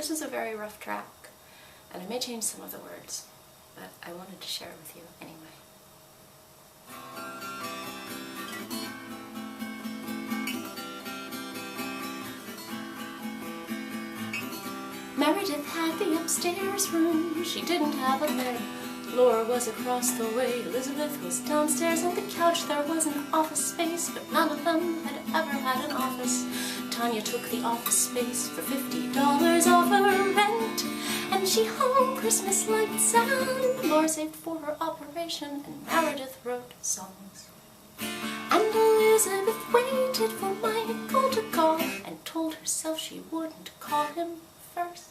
This is a very rough track, and I may change some of the words, but I wanted to share it with you anyway. Meredith had the upstairs room, she didn't have a bed. Laura was across the way, Elizabeth was downstairs on the couch. There was an office space, but none of them had ever had an office. Tanya took the office space for $50 off her rent, and she hung Christmas lights and Laura saved for her operation, and Meredith wrote songs. And Elizabeth waited for Michael to call and told herself she wouldn't call him first.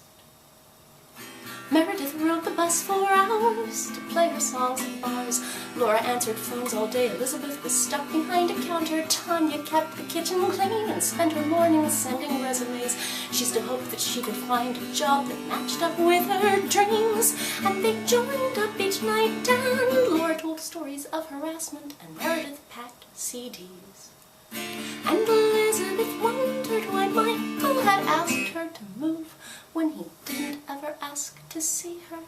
Meredith rode the bus for hours to play her songs at bars. Laura answered phones all day. Elizabeth was stuck behind a counter. Tanya kept the kitchen clean and spent her mornings sending resumes. She still hoped that she could find a job that matched up with her dreams. And they joined up each night, and Laura told stories of harassment, and Meredith packed CDs. And Elizabeth wondered why Michael had asked her to move when he didn't ever ask to see her.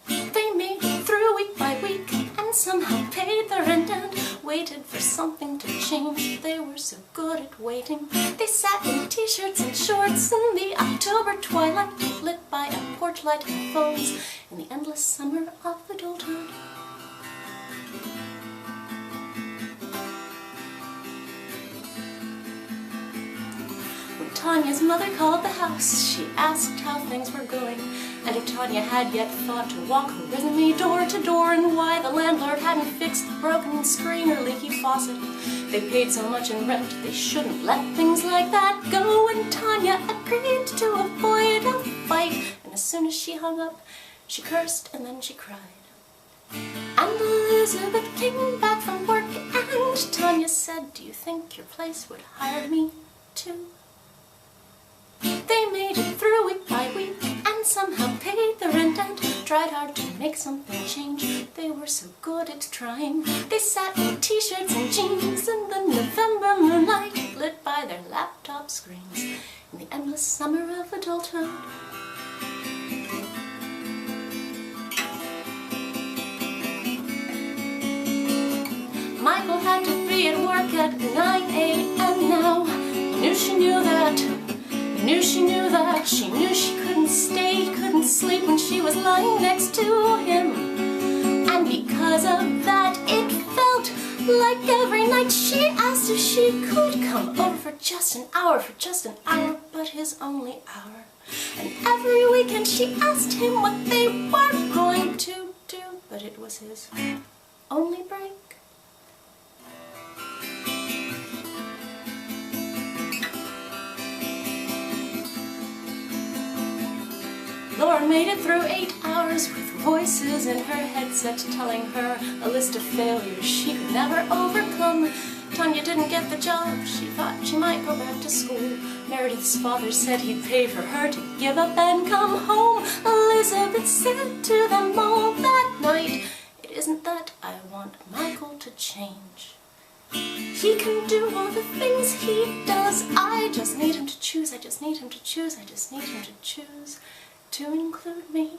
They made it through week by week and somehow paid the rent and waited for something to change. They were so good at waiting. They sat in t-shirts and shorts in the October twilight, lit by a porch light and phones in the endless summer of adulthood. Tanya's mother called the house. She asked how things were going, and if Tanya had yet thought to walk her resume door to door, and why the landlord hadn't fixed the broken screen or leaky faucet. They paid so much in rent, they shouldn't let things like that go, and Tanya agreed to avoid a fight. And as soon as she hung up, she cursed and then she cried. And Elizabeth came back from work, and Tanya said, "Do you think your place would hire me too?" They made it through week by week and somehow paid the rent and tried hard to make something change. They were so good at trying. They sat in t-shirts and jeans in the November moonlight, lit by their laptop screens in the endless summer of adulthood. Michael had to be at work at 9 a.m. now. She knew that. She knew she couldn't stay, couldn't sleep when she was lying next to him. And because of that, it felt like every night she asked if she could come over for just an hour, but his only hour. And every weekend she asked him what they were going to do, but it was his only break. Laura made it through 8 hours with voices in her headset telling her a list of failures she could never overcome. Tanya didn't get the job. She thought she might go back to school. Meredith's father said he'd pay for her to give up and come home. Elizabeth said to them all that night, "It isn't that I want Michael to change. He can do all the things he does. I just need him to choose. I just need him to choose. I just need him to choose to include me."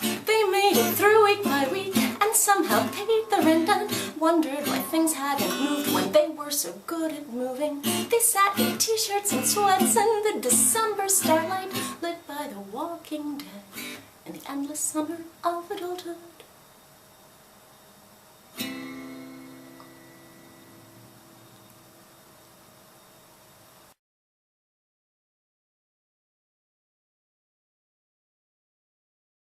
They made it through week by week and somehow paid the rent and wondered why things hadn't moved when they were so good at moving. They sat in t-shirts and sweats in the December starlight, lit by The Walking Dead in the endless summer of adulthood.